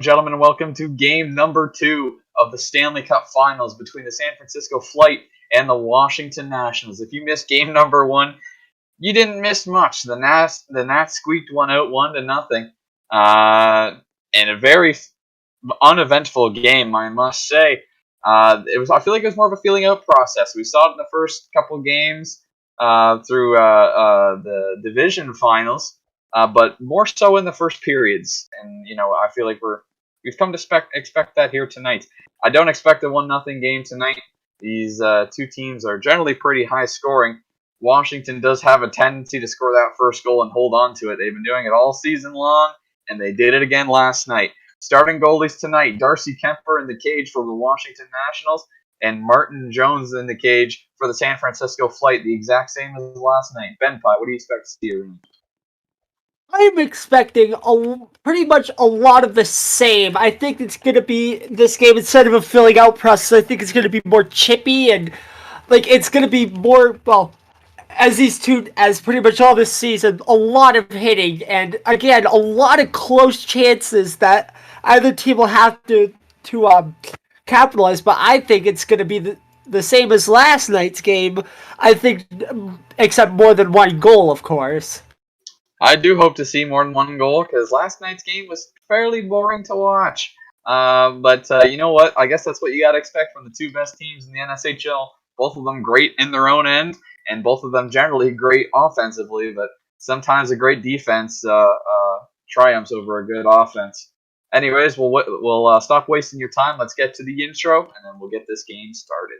gentlemen, welcome to game number 2 of the Stanley Cup Finals between the San Francisco Flight and the Washington Nationals. If you missed game number 1, you didn't miss much. The Nats squeaked one out 1-0, in a very uneventful game, I must say. I feel like it was more of a feeling out process. We saw it in the first couple games through the division finals, but more so in the first periods. And I feel like we've come to expect that here tonight. I don't expect a 1-0 game tonight. These two teams are generally pretty high scoring. Washington does have a tendency to score that first goal and hold on to it. They've been doing it all season long, and they did it again last night. Starting goalies tonight, Darcy Kemper in the cage for the Washington Nationals, and Martin Jones in the cage for the San Francisco Flight, the exact same as last night. Ben Pye, what do you expect to see here? I'm expecting pretty much a lot of the same. I think it's going to be this game, instead of a filling out process, I think it's going to be more chippy and it's going to be more, well, as pretty much all this season, a lot of hitting and again, a lot of close chances that either team will have to capitalize. But I think it's going to be the same as last night's game. I think, except more than one goal, of course. I do hope to see more than one goal because last night's game was fairly boring to watch. But you know what? I guess that's what you got to expect from the two best teams in the NSHL. Both of them great in their own end, and both of them generally great offensively. But sometimes a great defense triumphs over a good offense. Anyways, we'll stop wasting your time. Let's get to the intro, and then we'll get this game started.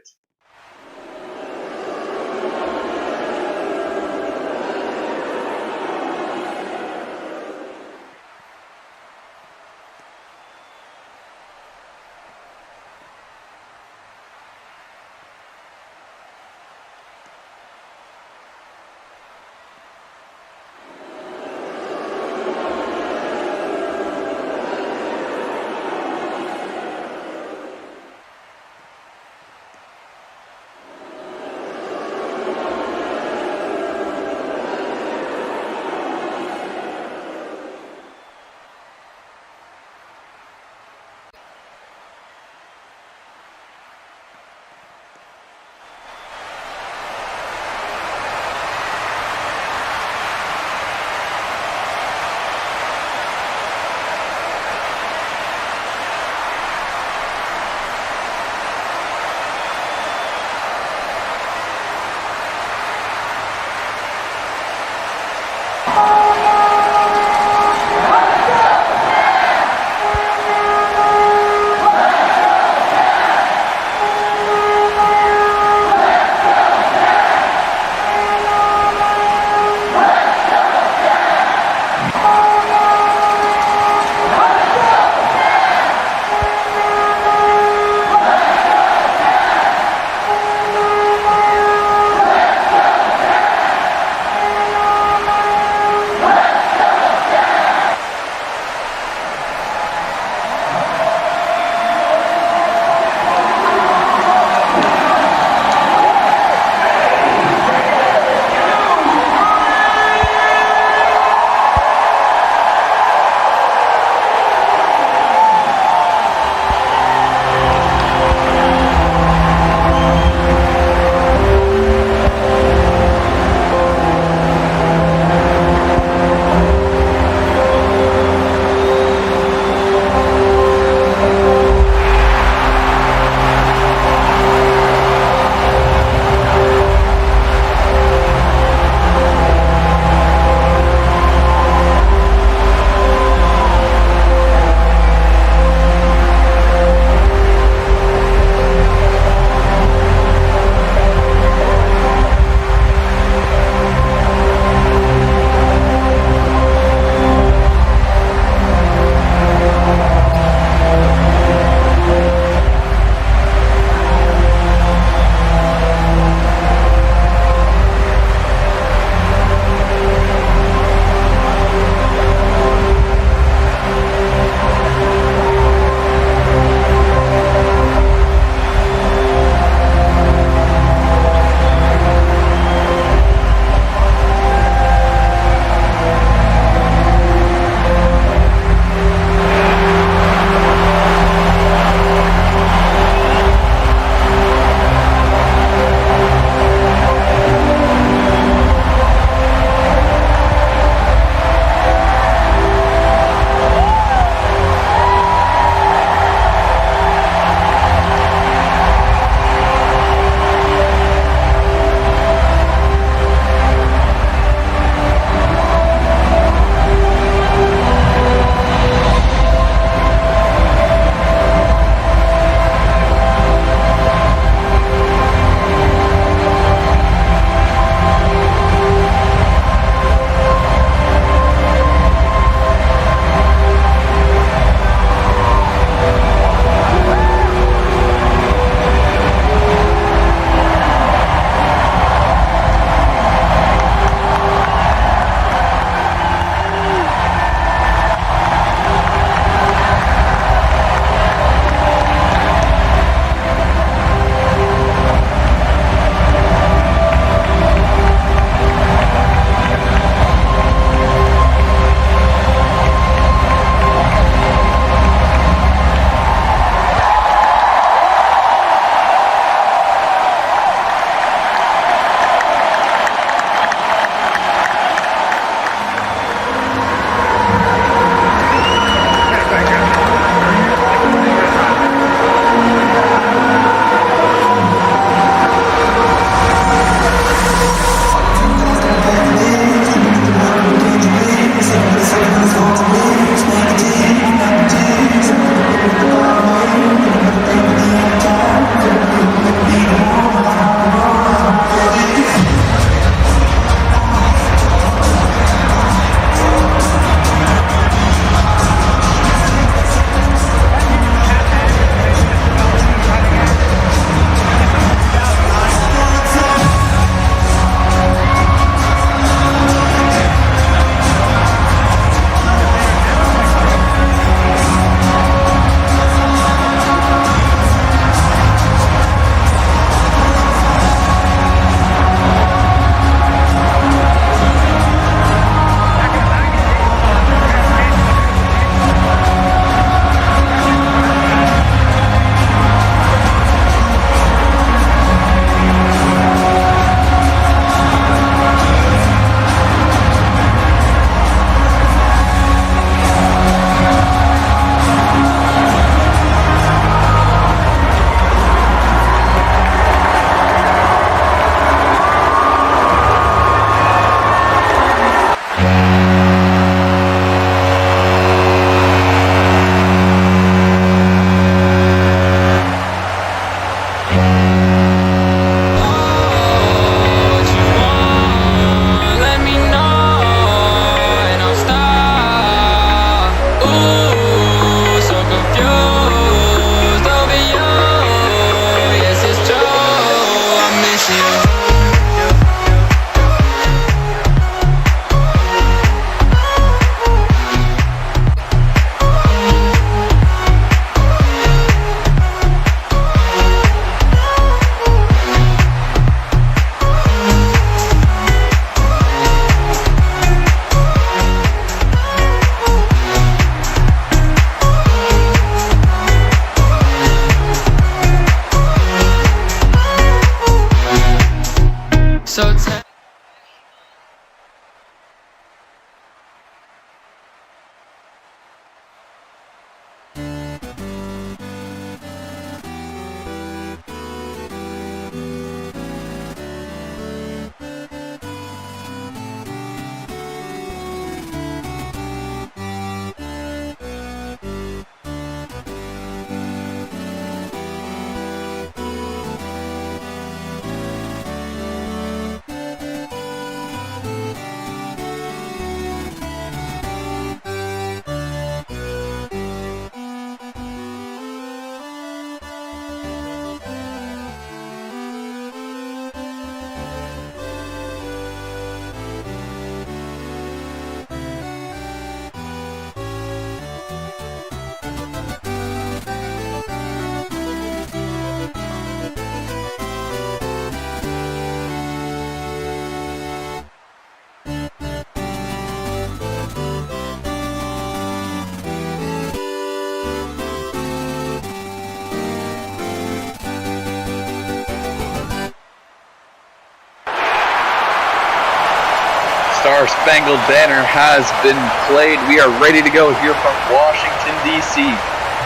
Star Spangled Banner has been played. We are ready to go here from Washington, D.C.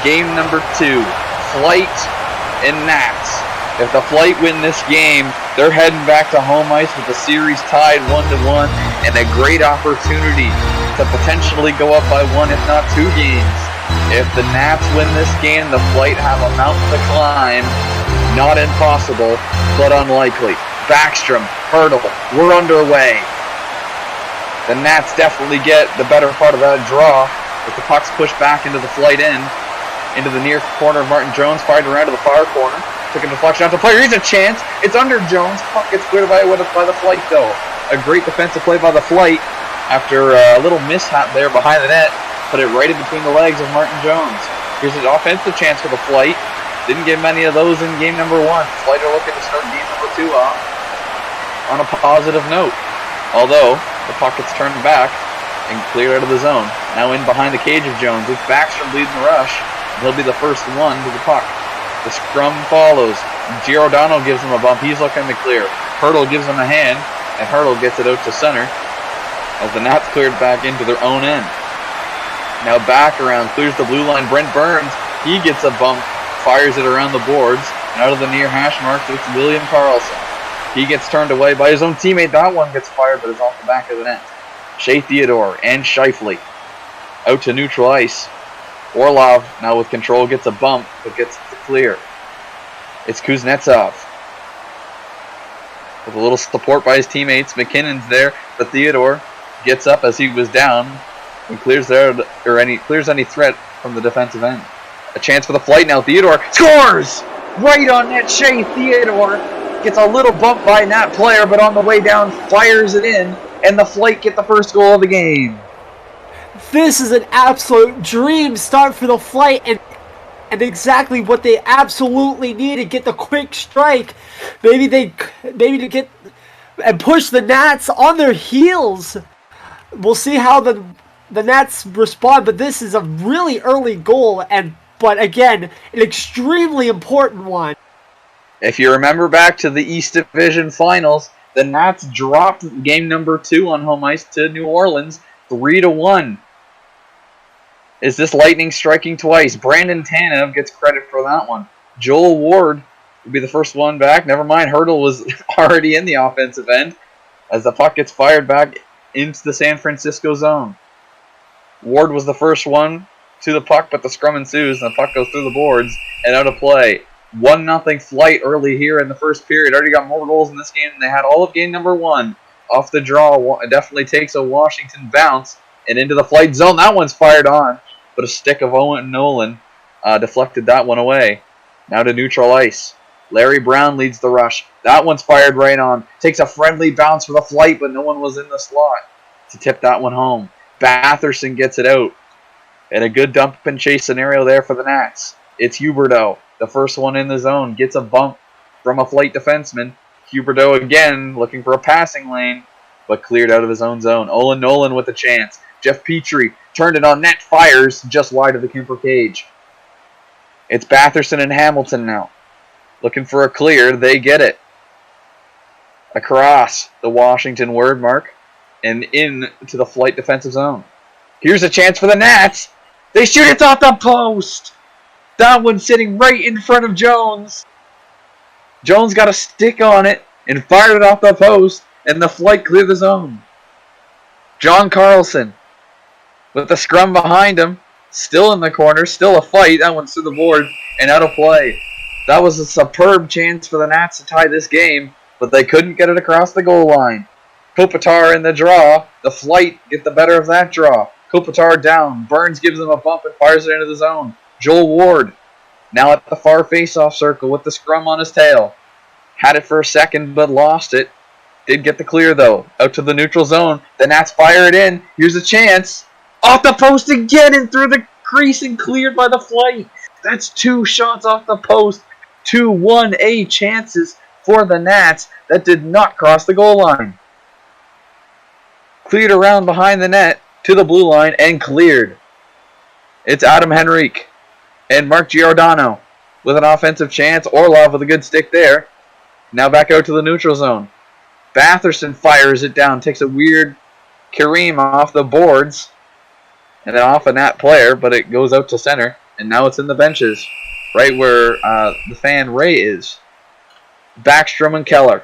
Game number 2, Flight and Nats. If the Flight win this game, they're heading back to home ice with the series tied 1-1 and a great opportunity to potentially go up by 1 if not 2 games. If the Nats win this game, the Flight have a mountain to climb. Not impossible, but unlikely. Backstrom, Hurdle, we're underway. The Nats definitely get the better part of that draw as the puck's pushed back into the Flight end. Into the near corner of Martin Jones, fired around to the far corner. Took a deflection out to player. Here's a chance. It's under Jones. Puck gets cleared by the Flight, though. A great defensive play by the Flight after a little mishap there behind the net. Put it right in between the legs of Martin Jones. Here's an offensive chance for the Flight. Didn't get many of those in game number 1. Flight are looking to start game number 2 off on a positive note. Although, the puck gets turned back and cleared out of the zone. Now in behind the cage of Jones. It's Backstrom leading the rush. He'll be the first one to the puck. The scrum follows. Giordano gives him a bump. He's looking to clear. Hurdle gives him a hand, and Hurdle gets it out to center as the Nats cleared back into their own end. Now back around, clears the blue line. Brent Burns, he gets a bump, fires it around the boards, and out of the near hash mark, it's William Karlsson. He gets turned away by his own teammate. That one gets fired, but it's off the back of the net. Shea Theodore and Scheifele out to neutral ice. Orlov, now with control, gets a bump, but gets to clear. It's Kuznetsov. With a little support by his teammates. McKinnon's there, but Theodore gets up as he was down and clears any threat from the defensive end. A chance for the Flight now. Theodore scores! Right on net. Shea Theodore gets a little bump by that player, but on the way down, fires it in, and the Flight get the first goal of the game. This is an absolute dream start for the Flight, and exactly what they absolutely need to get the quick strike. Maybe to get and push the Nats on their heels. We'll see how the Nats respond, but this is a really early goal, but again, an extremely important one. If you remember back to the East Division Finals, the Nats dropped game number 2 on home ice to New Orleans 3-1. Is this lightning striking twice? Brandon Tanev gets credit for that one. Joel Ward will be the first one back. Never mind, Hurdle was already in the offensive end as the puck gets fired back into the San Francisco zone. Ward was the first one to the puck, but the scrum ensues and the puck goes through the boards and out of play. 1-0 Flight early here in the first period. Already got more goals in this game than they had all of game number 1. Off the draw, it definitely takes a Washington bounce and into the Flight zone. That one's fired on, but a stick of Owen Nolan deflected that one away. Now to neutral ice. Larry Brown leads the rush. That one's fired right on. Takes a friendly bounce for the Flight, but no one was in the slot to tip that one home. Batherson gets it out. And a good dump and chase scenario there for the Nats. It's Huberdeau, the first one in the zone, gets a bump from a Flight defenseman. Huberdeau again looking for a passing lane, but cleared out of his own zone. Olin Nolan with a chance. Jeff Petrie turned it on net, fires just wide of the Kemper cage. It's Batherson and Hamilton now. Looking for a clear, they get it. Across the Washington word mark and in to the Flight defensive zone. Here's a chance for the Nats. They shoot it off the post. That one sitting right in front of Jones. Jones got a stick on it and fired it off the post, and the Flight cleared the zone. John Carlson with the scrum behind him, still in the corner, still a fight. That one's through the board and out of play. That was a superb chance for the Nats to tie this game, but they couldn't get it across the goal line. Kopitar in the draw. The Flight get the better of that draw. Kopitar down. Burns gives him a bump and fires it into the zone. Joel Ward now at the far face-off circle with the scrum on his tail. Had it for a second but lost it. Did get the clear though. Out to the neutral zone. The Nats fire it in. Here's a chance. Off the post again and through the crease and cleared by the Flight. That's 2 shots off the post. 2 1A chances for the Nats that did not cross the goal line. Cleared around behind the net to the blue line and cleared. It's Adam Henrique and Mark Giordano with an offensive chance. Orlov with a good stick there. Now back out to the neutral zone. Batherson fires it down. Takes a weird Kareem off the boards. And then off a Nat player, but it goes out to center. And now it's in the benches. Right where the fan Ray is. Backstrom and Keller.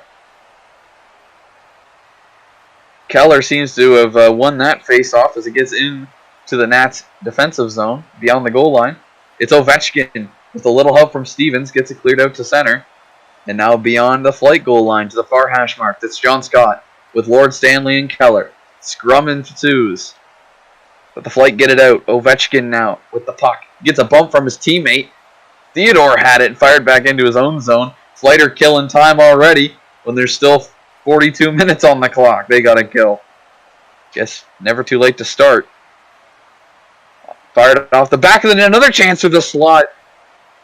Keller seems to have won that face-off as it gets into the Nats' defensive zone beyond the goal line. It's Ovechkin with a little help from Stevens. Gets it cleared out to center. And now beyond the flight goal line to the far hash mark. That's John Scott with Lord Stanley and Keller. Scrum ensues. But the flight get it out. Ovechkin now with the puck. Gets a bump from his teammate. Theodore had it and fired back into his own zone. Flighter killing time already when there's still 42 minutes on the clock. They got to kill. Guess never too late to start. Fired off the back of the net. Another chance for the slot.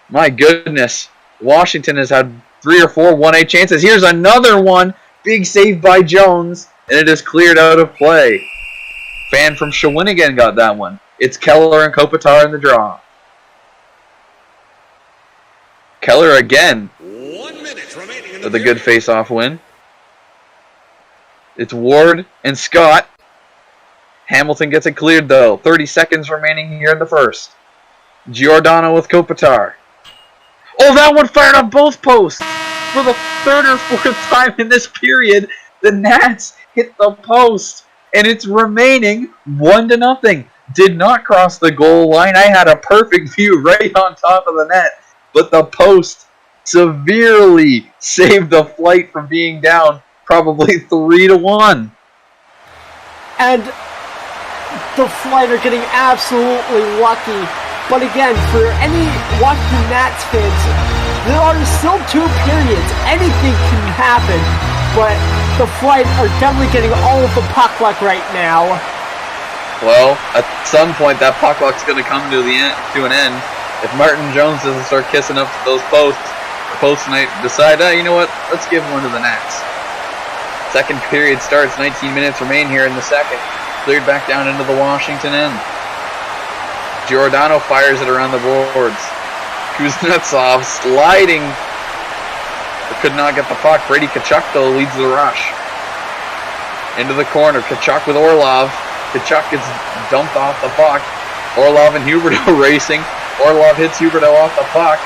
My goodness. Washington has had 3 or 4 1-8 chances. Here's another one. Big save by Jones. And it is cleared out of play. Fan from Shawinigan got that one. It's Keller and Kopitar in the draw. Keller again. 1 minute remaining in the with a good face-off win. It's Ward and Scott. Hamilton gets it cleared, though. 30 seconds remaining here in the first. Giordano with Kopitar. Oh, that one fired on both posts. For the 3rd or 4th time in this period, the Nats hit the post. And it's remaining 1-0. Did not cross the goal line. I had a perfect view right on top of the net. But the post severely saved the flight from being down probably 3-1. And the flight are getting absolutely lucky. But again, for any Washington Nats fans, there are still 2 periods. Anything can happen. But the flight are definitely getting all of the puck luck right now. Well, at some point that puck luck's going to come to an end. If Martin Jones doesn't start kissing up to those posts, the post might decide, you know what, let's give one to the Nats. Second period starts, 19 minutes remain here in the second. Cleared back down into the Washington end. Giordano fires it around the boards. Kuznetsov sliding, but could not get the puck. Brady Tkachuk, though, leads the rush. Into the corner, Tkachuk with Orlov. Tkachuk gets dumped off the puck. Orlov and Huberdeau racing. Orlov hits Huberdeau off the puck.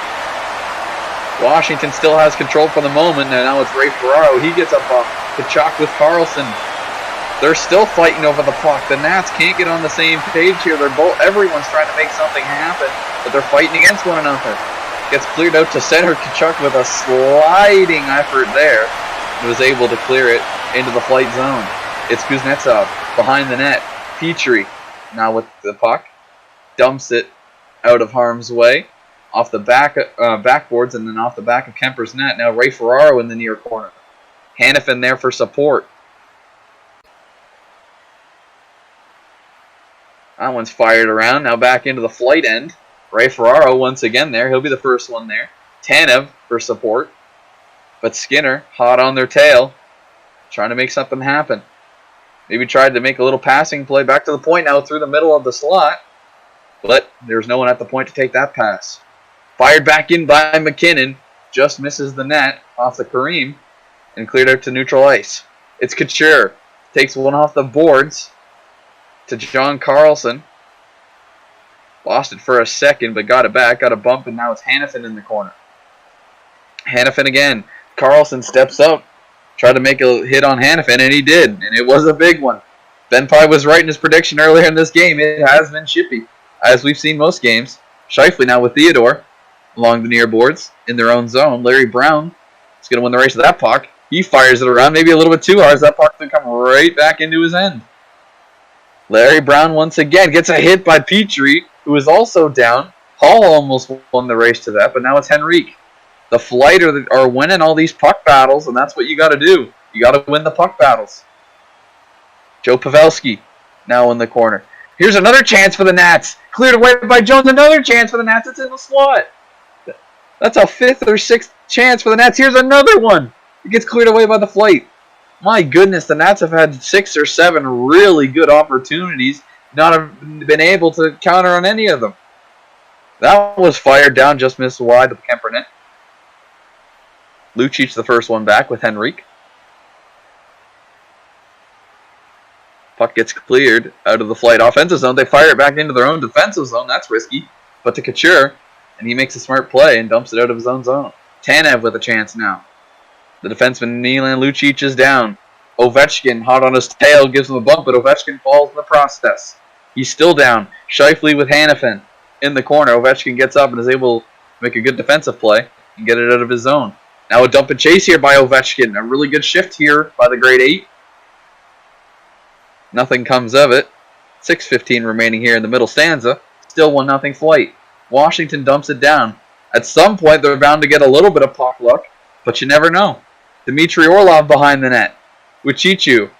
Washington still has control for the moment, and now it's Ray Ferraro. He gets up off Tkachuk with Carlson. They're still fighting over the puck. The Nats can't get on the same page here. Everyone's trying to make something happen, but they're fighting against one another. Gets cleared out to center. Tkachuk with a sliding effort there. He was able to clear it into the flight zone. It's Kuznetsov behind the net. Petrie now with the puck. Dumps it out of harm's way. Off the backboards and then off the back of Kemper's net. Now Ray Ferraro in the near corner. Hannafin there for support. That one's fired around. Now back into the flight end. Ray Ferraro once again there. He'll be the first one there. Tanev for support. But Skinner, hot on their tail. Trying to make something happen. Maybe tried to make a little passing play back to the point now through the middle of the slot. But there's no one at the point to take that pass. Fired back in by McKinnon. Just misses the net off the Kareem. And cleared out to neutral ice. It's Couture. Takes one off the boards. To John Carlson. Lost it for a second, but got it back. Got a bump, and now it's Hannafin in the corner. Hannafin again. Carlson steps up. Tried to make a hit on Hannafin, and he did. And it was a big one. Ben Pye was right in his prediction earlier in this game. It has been chippy, as we've seen most games. Scheifele now with Theodore along the near boards in their own zone. Larry Brown is going to win the race to that puck. He fires it around, maybe a little bit too hard. That puck will come right back into his end. Larry Brown once again gets a hit by Petrie, who is also down. Hall almost won the race to that, but now it's Henrique. The Flight are winning all these puck battles, and that's what you got to do. You got to win the puck battles. Joe Pavelski now in the corner. Here's another chance for the Nats. Cleared away by Jones. Another chance for the Nats. It's in the slot. That's a 5th or 6th chance for the Nats. Here's another one. It gets cleared away by the Flight. My goodness, the Nats have had 6 or 7 really good opportunities. Not have been able to counter on any of them. That was fired down, just missed wide of the Kemper net. Lucic the first one back with Henrique. Puck gets cleared out of the Flight offensive zone. They fire it back into their own defensive zone. That's risky. But to Couture, and he makes a smart play and dumps it out of his own zone. Tanev with a chance now. The defenseman Milan Lucic is down. Ovechkin, hot on his tail, gives him a bump, but Ovechkin falls in the process. He's still down. Scheifele with Hanifin in the corner. Ovechkin gets up and is able to make a good defensive play and get it out of his zone. Now a dump and chase here by Ovechkin. A really good shift here by the grade 8. Nothing comes of it. 6:15 remaining here in the middle stanza. Still 1-0 Flight. Washington dumps it down. At some point, they're bound to get a little bit of puck luck, but you never know. Dmitry Orlov behind the net. Wichichu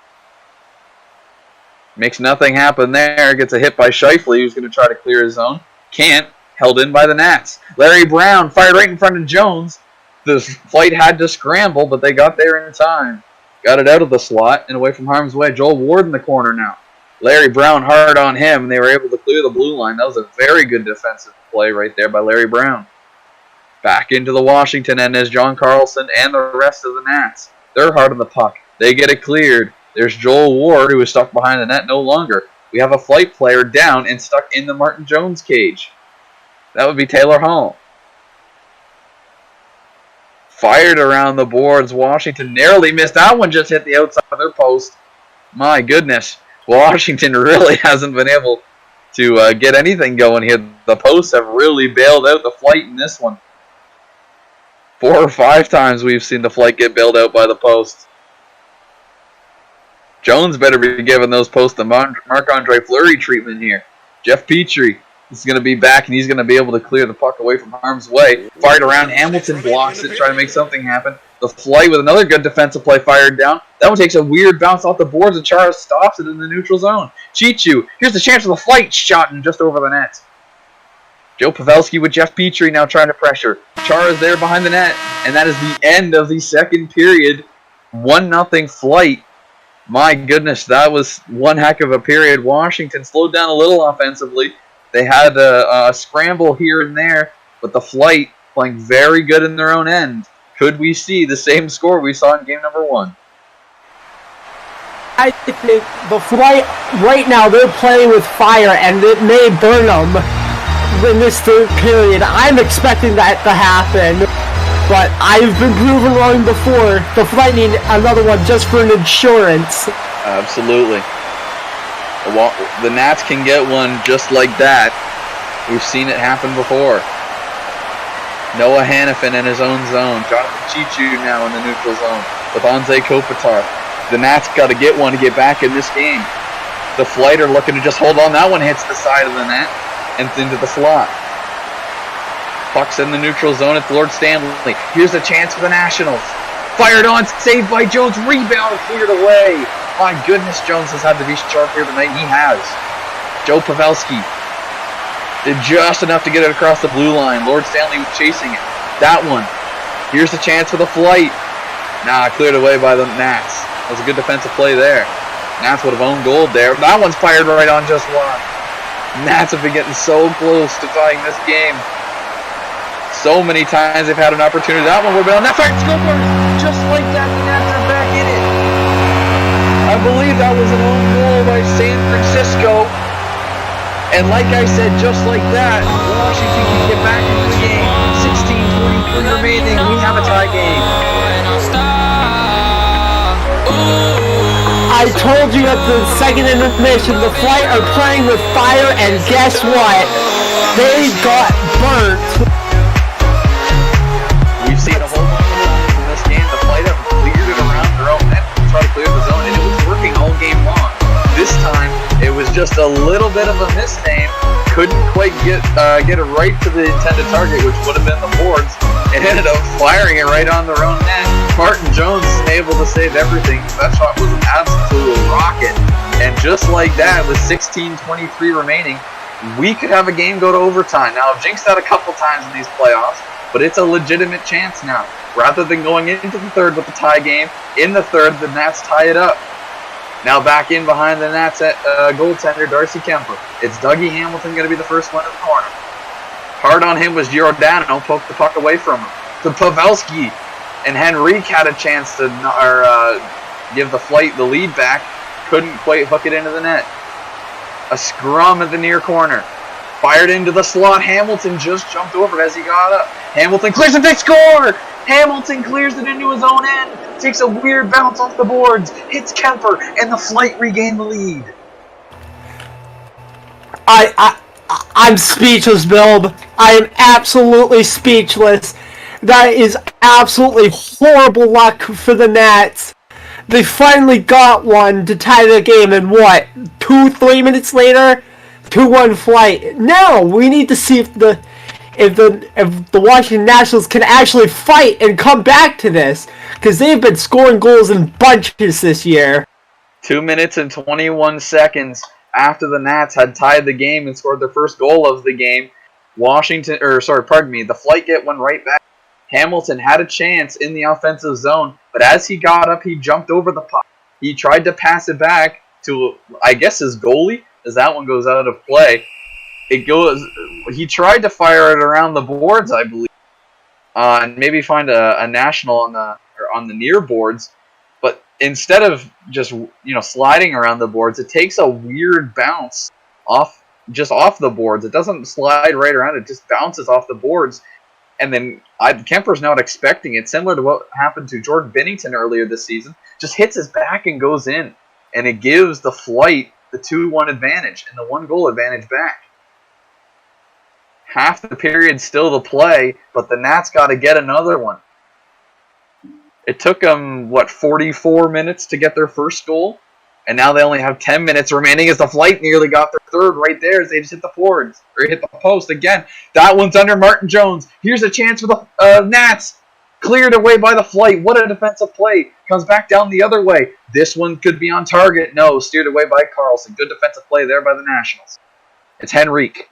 makes nothing happen there. Gets a hit by Scheifele, who's going to try to clear his zone. Can't. Held in by the Nats. Larry Brown fired right in front of Jones. The Flight had to scramble, but they got there in time. Got it out of the slot and away from harm's way. Joel Ward in the corner now. Larry Brown hard on him, and they were able to clear the blue line. That was a very good defensive play right there by Larry Brown. Back into the Washington end is John Carlson and the rest of the Nats. They're hard on the puck. They get it cleared. There's Joel Ward, who is stuck behind the net no longer. We have a Flight player down and stuck in the Martin Jones cage. That would be Taylor Hall. Fired around the boards. Washington narrowly missed. That one just hit the outside of their post. My goodness. Washington really hasn't been able to get anything going here. The posts have really bailed out the Flight in this one. 4 or 5 times we've seen the Flight get bailed out by the posts. Jones better be giving those posts the Marc-Andre Fleury treatment here. Jeff Petrie is going to be back, and he's going to be able to clear the puck away from harm's way. Fired around. Hamilton blocks it, trying to make something happen. The Flight with another good defensive play fired down. That one takes a weird bounce off the boards, and Chara stops it in the neutral zone. Chichu, here's the chance for the Flight, shot and just over the net. Joe Pavelski with Jeff Petrie now trying to pressure. Chara's there behind the net, and that is the end of the second period. 1-0 Flight. My goodness, that was one heck of a period. Washington slowed down a little offensively. They had a scramble here and there, but the Flight playing very good in their own end. Could we see the same score we saw in game number 1? I think the Flight, right now, they're playing with fire, and it may burn them in this third period. I'm expecting that to happen, but I've been proven wrong before. The Flight need another one just for an insurance. Absolutely. The Nats can get one just like that. We've seen it happen before. Noah Hanifin in his own zone. Jonathan Chichu now in the neutral zone with Anze Kopitar. The Nats got to get one to get back in this game. The Flight are looking to just hold on. That one hits the side of the net and into the slot. Puck's in the neutral zone. It's Lord Stanley. Here's a chance for the Nationals. Fired on, saved by Jones. Rebound cleared away. My goodness, Jones has had to be sharp here tonight. He has. Joe Pavelski did just enough to get it across the blue line. Lord Stanley was chasing it. That one. Here's the chance for the Flight. Cleared away by the Nats. That was a good defensive play there. Nats would have owned gold there. That one's fired right on just one. Nats have been getting so close to tying this game. So many times they've had an opportunity. That one would have been on that fired scoper. Just like that, the Nats are back in it. I believe that was an own goal by San Francisco. And like I said, just like that, Washington can get back into the game. 16:23 remaining. We have a tie game. I told you at the second intermission, the Flight are playing with fire, and guess what? They got burnt. We've seen a whole lot in this game. The Flight have cleared it around their own net to try to clear the zone, and it was working all game long. This time, it was just a little bit of a misname. Couldn't quite get it right to the intended target, which would have been the boards. It ended up firing it right on their own net. Martin Jones is able to save everything. That shot was an absolute rocket. And just like that, with 16:23 remaining, we could have a game go to overtime. Now, I've jinxed that a couple times in these playoffs, but it's a legitimate chance now. Rather than going into the third with the tie game, in the third, the Nats tie it up. Now back in behind the Nats at goaltender Darcy Kemper. It's Dougie Hamilton going to be the first one in the corner. Hard on him was Giordano, poked the puck away from him. To Pavelski, and Henrique had a chance to give the Flight the lead back. couldn't quite hook it into the net. A scrum at the near corner. Fired into the slot. Hamilton just jumped over it as he got up. Hamilton clears it. They score! Hamilton clears it into his own end. Takes a weird bounce off the boards. Hits Kemper, and the Flight regain the lead. I'm speechless, Bill. I am absolutely speechless. That is absolutely horrible luck for the Nats. They finally got one to tie the game, and what? 2-3 minutes later, 2-1 Flight. Now we need to see if the Washington Nationals can actually fight and come back to this, because they've been scoring goals in bunches this year. 2 minutes and 21 seconds after the Nats had tied the game and scored their first goal of the game, the Flight get one right back. Hamilton had a chance in the offensive zone, but as he got up, he jumped over the puck. He tried to pass it back to, I guess, his goalie, as that one goes out of play. He tried to fire it around the boards, I believe, and maybe find a national on the near boards. But instead of just sliding around the boards, it takes a weird bounce off the boards. It doesn't slide right around; it just bounces off the boards. And then Kemper's not expecting it, similar to what happened to Jordan Binnington earlier this season. Just hits his back and goes in, and it gives the Flight the 2-1 advantage and the 1-goal advantage back. Half the period still to play, but the Nats got to get another one. It took them, 44 minutes to get their first goal? And now they only have 10 minutes remaining as the Flight nearly got their third right there as they just hit the boards. Or hit the post again. That one's under Martin Jones. Here's a chance for the Nats. Cleared away by the Flight. What a defensive play. Comes back down the other way. This one could be on target. No, steered away by Carlson. Good defensive play there by the Nationals. It's Henrique.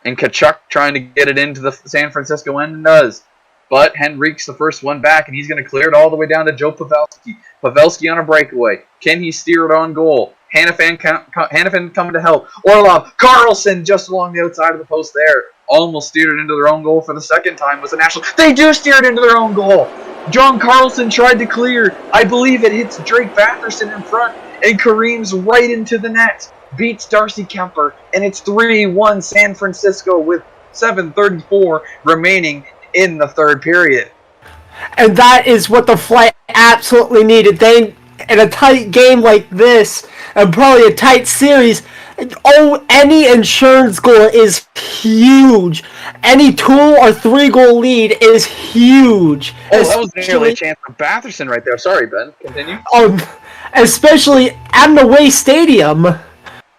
And Tkachuk trying to get it into the San Francisco end and does. But Henrique's the first one back, and he's going to clear it all the way down to Joe Pavelski. Pavelski on a breakaway. Can he steer it on goal? Hannafin coming to help. Orlov. Carlson just along the outside of the post there. Almost steered it into their own goal for the second time was the National. They do steer it into their own goal. John Carlson tried to clear. I believe it hits Drake Batherson in front, and Kareem's right into the net. Beats Darcy Kemper, and it's 3-1 San Francisco with 7:34 remaining in the third period. And that is what the Flight absolutely needed. They, in a tight game like this, and probably a tight series, any insurance goal is huge. Any 2 or 3 goal lead is huge. Oh, that was nearly a chance for Batherson right there. Sorry, Ben. Continue. Especially at the Way Stadium.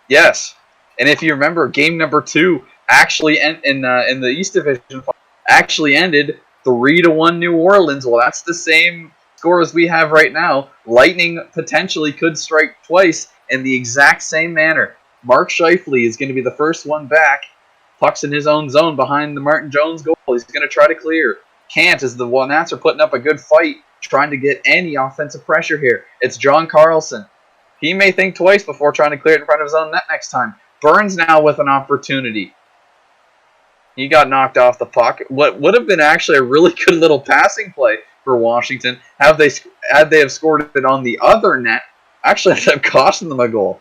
Yes. And if you remember, game number 2 actually in the East Division actually ended 3-1 New Orleans. Well, that's the same score as we have right now. Lightning potentially could strike twice in the exact same manner. Mark Scheifele is going to be the first one back. Puck's in his own zone behind the Martin Jones goal. He's going to try to clear. Can't, as the Nats are putting up a good fight, trying to get any offensive pressure here. It's John Carlson. He may think twice before trying to clear it in front of his own net next time. Burns now with an opportunity. He got knocked off the puck. What would have been actually a really good little passing play for Washington had they have scored it on the other net, actually ended up costing them a goal.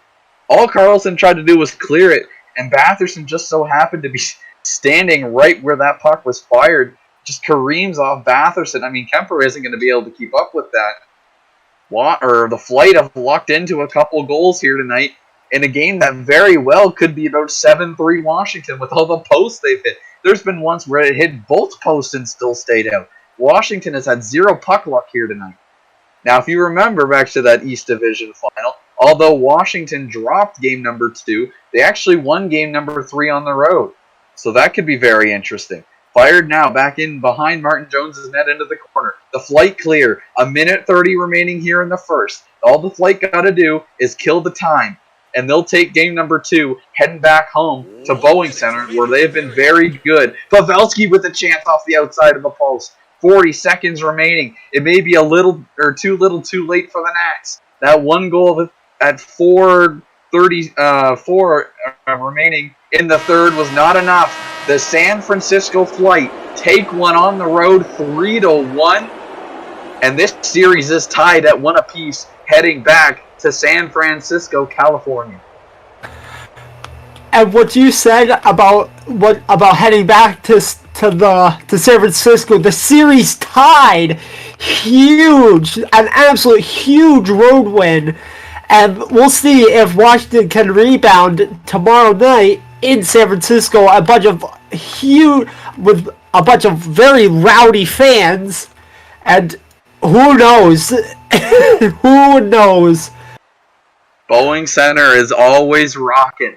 All Carlson tried to do was clear it, and Batherson just so happened to be standing right where that puck was fired. Just careens off Batherson. I mean, Kemper isn't going to be able to keep up with that. The Flight have locked into a couple goals here tonight in a game that very well could be about 7-3 Washington with all the posts they've hit. There's been once where it hit both posts and still stayed out. Washington has had 0 puck luck here tonight. Now, if you remember back to that East Division final, although Washington dropped game number 2, they actually won game number 3 on the road. So that could be very interesting. Fired now, back in behind Martin Jones' net into the corner. The Flight clear. 1:30 remaining here in the first. All the Flight got to do is kill the time. And they'll take game number 2, heading back home to Boeing Center, where they've been very good. Pavelski with a chance off the outside of the post. 40 seconds remaining. It may be a little too late for the Nats. That one goal at 4:34 remaining in the third was not enough. The San Francisco Flight take one on the road 3-1. And this series is tied at 1 apiece, heading back to San Francisco, California. And what you said about heading back to San Francisco, the series tied, huge, an absolute huge road win, and we'll see if Washington can rebound tomorrow night in San Francisco. With a bunch of very rowdy fans, and who knows? Who knows? Boeing Center is always rocking.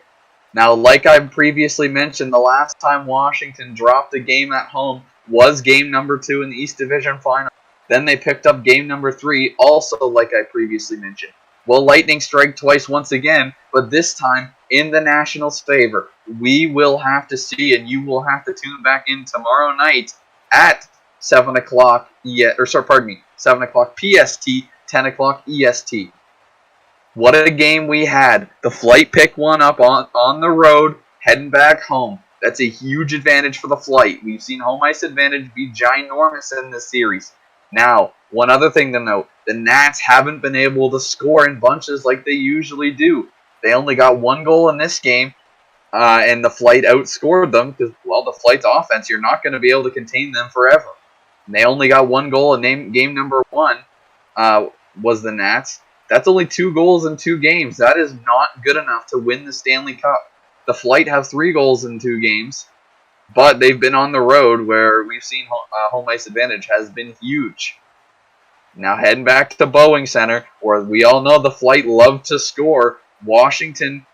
Now, like I previously mentioned, the last time Washington dropped a game at home was game number 2 in the East Division Final. Then they picked up game number 3, also like I previously mentioned. Will Lightning strike twice once again, but this time in the Nationals' favor? We will have to see, and you will have to tune back in tomorrow night at 7 o'clock 7 o'clock PST, 10 o'clock EST. What a game we had. The Flight picked one up on the road, heading back home. That's a huge advantage for the Flight. We've seen home ice advantage be ginormous in this series. Now, one other thing to note, the Nats haven't been able to score in bunches like they usually do. They only got 1 goal in this game, and the Flight outscored them because, well, the Flight's offense, you're not going to be able to contain them forever. And they only got 1 goal in game number 1, was the Nats. That's only 2 goals in 2 games. That is not good enough to win the Stanley Cup. The Flight have 3 goals in 2 games, but they've been on the road where we've seen home ice advantage has been huge. Now heading back to Boeing Center, where we all know the Flight love to score. Washington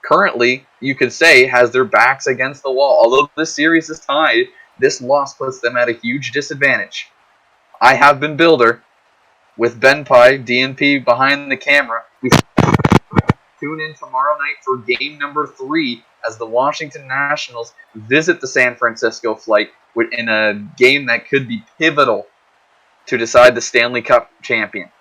currently, you could say, has their backs against the wall. Although this series is tied, this loss puts them at a huge disadvantage. I have been Builder. With Ben Pye, DNP behind the camera. We tune in tomorrow night for game number 3 as the Washington Nationals visit the San Francisco Flight in a game that could be pivotal to decide the Stanley Cup champion.